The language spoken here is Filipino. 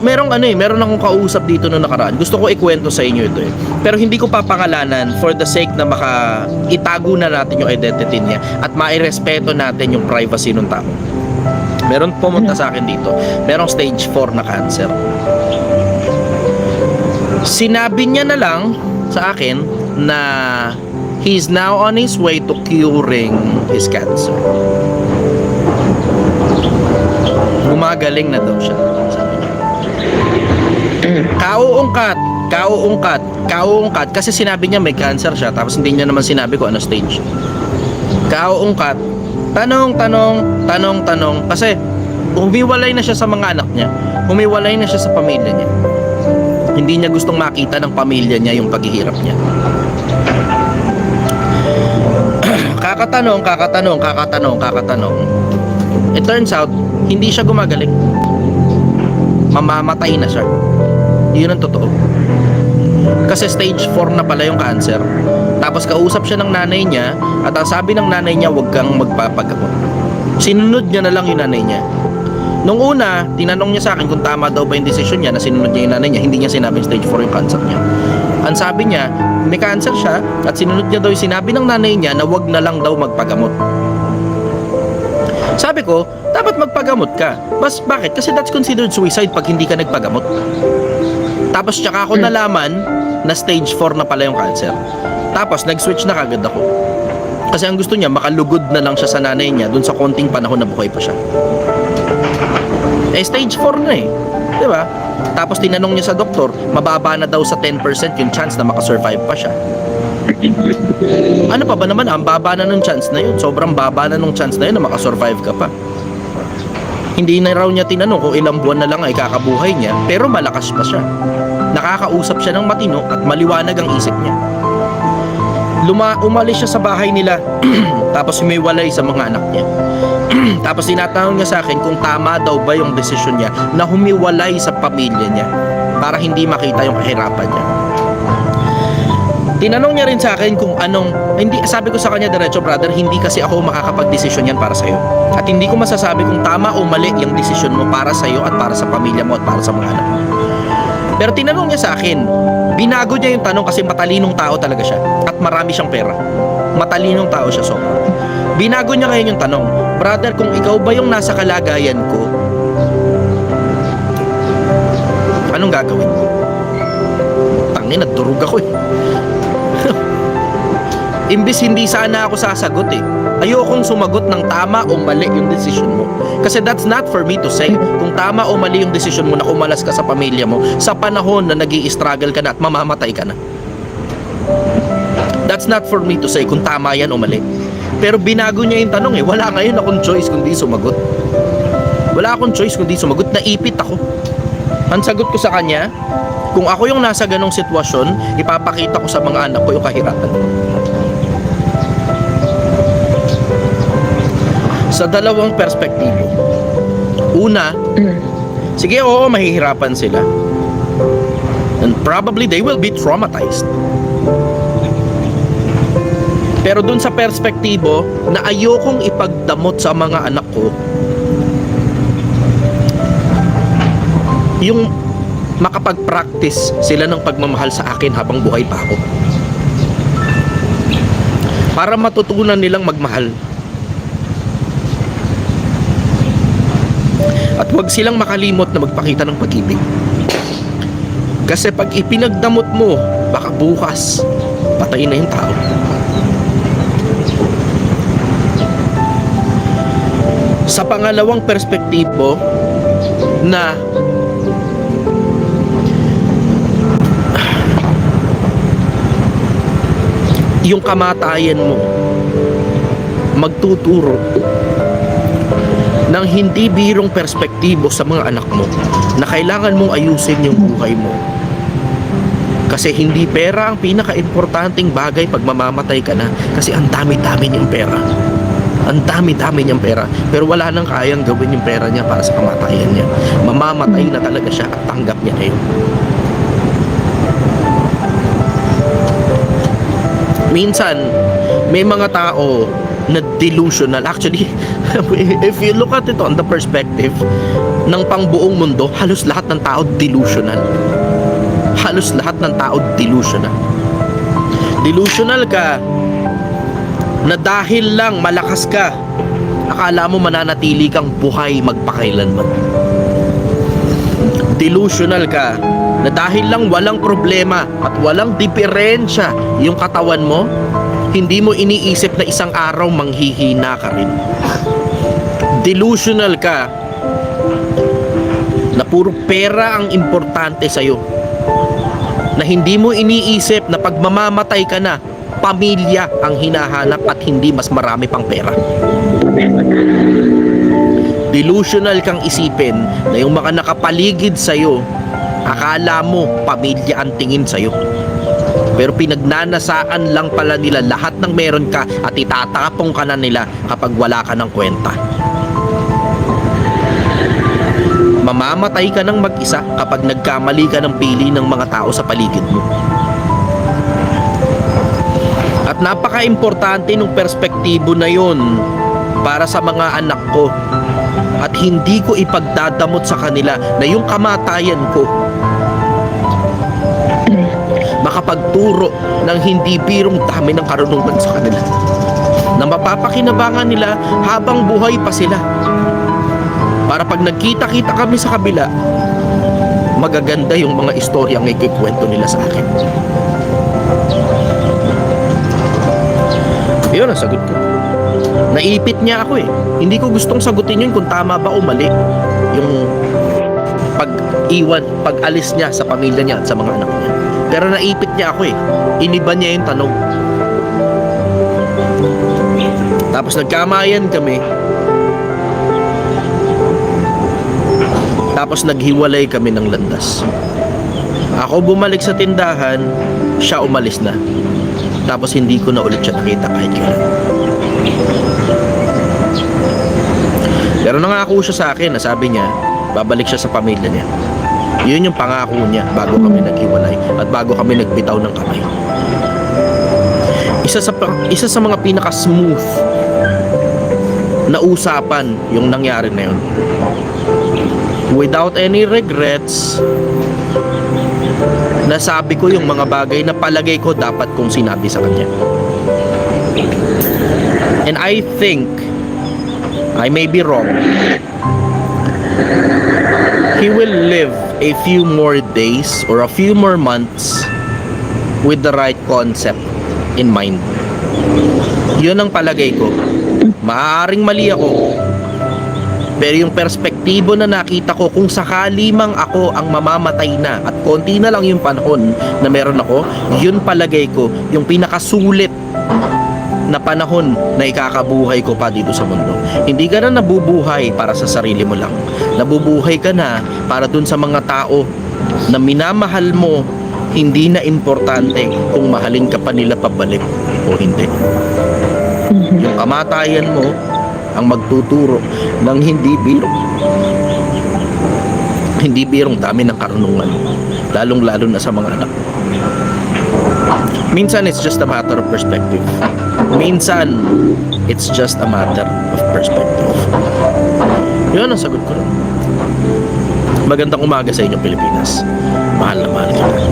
meron akong kausap dito noong nakaraan. Gusto ko ikwento sa inyo ito eh. Pero hindi ko papangalanan for the sake na itago na natin yung identity niya at mairespeto natin yung privacy ng tao. Meron pumunta sa akin dito. Merong stage 4 na cancer. Sinabi niya na lang sa akin na he's now on his way to curing his cancer. Gumagaling na daw siya. Kauungkat kasi sinabi niya may cancer siya tapos hindi niya naman sinabi ko ano stage. Kauungkat, tanong kasi humiwalay na siya sa mga anak niya, humiwalay na siya sa pamilya niya. Hindi niya gustong makita ng pamilya niya yung paghihirap niya. Kakatanong. It turns out hindi siya gumagaling. Mamamatay na siya. Yun ang totoo. Kasi stage 4 na pala yung cancer. Tapos kausap siya ng nanay niya at ang sabi ng nanay niya, huwag kang magpapagamot. Sinunod niya na lang yung nanay niya. Nung una, tinanong niya sa akin kung tama daw ba yung desisyon niya na sinunod niya yung nanay niya. Hindi niya sinabing stage 4 yung cancer niya. Ang sabi niya, may cancer siya at sinunod niya daw yung sinabi ng nanay niya na huwag na lang daw magpagamot. Sabi ko, dapat magpagamot ka. Bakit? Kasi that's considered suicide pag hindi ka nagpagamot. Tapos tsaka ako nalaman na stage 4 na pala yung cancer. Tapos nag-switch na kagad ako. Kasi ang gusto niya, makalugod na lang siya sa nanay niya dun sa konting panahon na buhay pa siya. Stage 4 na eh. Diba? Tapos tinanong niya sa doktor, mababa na daw sa 10% yung chance na makasurvive pa siya. Ano pa ba naman? Ang baba na ng chance na yun. Sobrang baba na ng chance na yun na makasurvive ka pa. Hindi na raw niya tinanong kung ilang buwan na lang ay kakabuhay niya, pero malakas pa siya. Nakakausap siya ng matino at maliwanag ang isip niya. Umalis siya sa bahay nila tapos humiwalay sa mga anak niya. Tapos tinatanong niya sa akin kung tama daw ba yung desisyon niya na humiwalay sa pamilya niya para hindi makita yung kahirapan niya. Tinanong niya rin sa akin kung sabi ko sa kanya diretso, brother, hindi kasi ako makakapag-desisyon yan para sa'yo. At hindi ko masasabi kung tama o mali yung desisyon mo para sa'yo at para sa pamilya mo at para sa mga anak mo. Pero tinanong niya sa akin, binago niya yung tanong kasi matalinong tao talaga siya at marami siyang pera. Matalinong tao siya sobra. Binago niya ngayon yung tanong, brother, kung ikaw ba yung nasa kalagayan ko, anong gagawin mo? Tangina, durug ako eh. Imbis hindi sana ako sasagot eh. Ayokong sumagot ng tama o mali yung desisyon mo. Kasi that's not for me to say kung tama o mali yung desisyon mo na umalas ka sa pamilya mo sa panahon na nag-i-struggle ka na at mamamatay ka na. That's not for me to say kung tama yan o mali. Pero binago niya yung tanong eh. Wala ngayon akong choice kundi sumagot. Wala akong choice kundi sumagot. Naipit ako. Ang sagot ko sa kanya, kung ako yung nasa ganong sitwasyon, ipapakita ko sa mga anak ko yung kahirapan. Sa dalawang perspektibo. Una, sige, oo, mahihirapan sila. And probably they will be traumatized. Pero dun sa perspektibo na ayokong ipagdamot sa mga anak ko yung makapag-practice sila ng pagmamahal sa akin habang buhay pa ako. Para matutunan nilang magmahal. At huwag silang makalimot na magpakita ng pag-ibig. Kasi pag ipinagdamot mo, baka bukas, patay na yung tao. Sa pangalawang perspektibo, na yung kamatayan mo magtuturo ng hindi birong perspektibo sa mga anak mo na kailangan mong ayusin yung buhay mo. Kasi hindi pera ang pinaka-importanting bagay pag mamamatay ka na. Kasi ang dami-dami niyang pera. Ang dami-dami niyang pera. Pero wala nang kayang gawin yung pera niya para sa kamatayan niya. Mamamatay na talaga siya at tanggap niya na yun. Minsan, may mga tao na delusional. Actually, if you look at it on the perspective ng pangbuong mundo, halos lahat ng tao delusional. Halos lahat ng tao delusional. Delusional ka na dahil lang malakas ka, akala mo mananatili kang buhay magpakailanman. Delusional ka na dahil lang walang problema at walang diferensya yung katawan mo, hindi mo iniisip na isang araw manghihina ka rin. Delusional ka na puro pera ang importante sa'yo, na hindi mo iniisip na pag mamamatay ka na, pamilya ang hinahanap at hindi mas marami pang pera. Delusional kang isipin na yung mga nakapaligid sa'yo, akala mo pamilya ang tingin sa'yo, pero pinagnanasaan lang pala nila lahat ng meron ka at itatapong ka na nila kapag wala ka ng kwenta. Mamamatay ka ng mag-isa kapag nagkamali ka ng pili ng mga tao sa paligid mo. At napaka-importante nung perspektibo na yon para sa mga anak ko. At hindi ko ipagdadamot sa kanila na yung kamatayan ko makapagturo ng hindi birong dami ng karunungan sa kanila, na mapapakinabangan nila habang buhay pa sila, para pag nagkita-kita kami sa kabila, magaganda yung mga istoryang ikikwento nila sa akin. Yun ang sagot ko. Naipit niya ako eh. Hindi ko gustong sagutin yun kung tama ba o mali yung pag-alis niya sa pamilya niya at sa mga anak niya. Pero naipit niya ako eh. Iniba niya yung tanong. Tapos nagkamayan kami. Tapos naghiwalay kami ng landas. Ako bumalik sa tindahan, siya umalis na. Tapos hindi ko na ulit siya nakita kahit kailan. Pero nangako siya sa akin na sabi niya, babalik siya sa pamilya niya. Yun yung pangako niya bago kami naghiwalay at bago kami nagbitaw ng kamay. Isa sa mga pinaka-smooth na usapan yung nangyari na yun. Without any regrets, nasabi ko yung mga bagay na palagay ko dapat kong sinabi sa kanya. And I think, I may be wrong, he will live a few more days or a few more months with the right concept in mind. Yun ang palagay ko. Maaaring mali ako, pero yung perspektibo na nakita ko, kung sakali mang ako ang mamamatay na at konti na lang yung panahon na meron ako, yun palagay ko yung pinakasulit na panahon na ikakabuhay ko pa dito sa mundo. Hindi ka na nabubuhay para sa sarili mo lang. Nabubuhay ka na para dun sa mga tao na minamahal mo. Hindi na importante kung mahalin ka pa nila pabalik o hindi. Yung kamatayan mo ang magtuturo ng hindi birong dami ng karunungan, lalong-lalo na sa mga anak. Minsan it's just a matter of perspective. Minsan it's just a matter of perspective. Yun ang sagot ko rin. Magandang umaga sa inyo, Pilipinas. Mahal na mahal kita.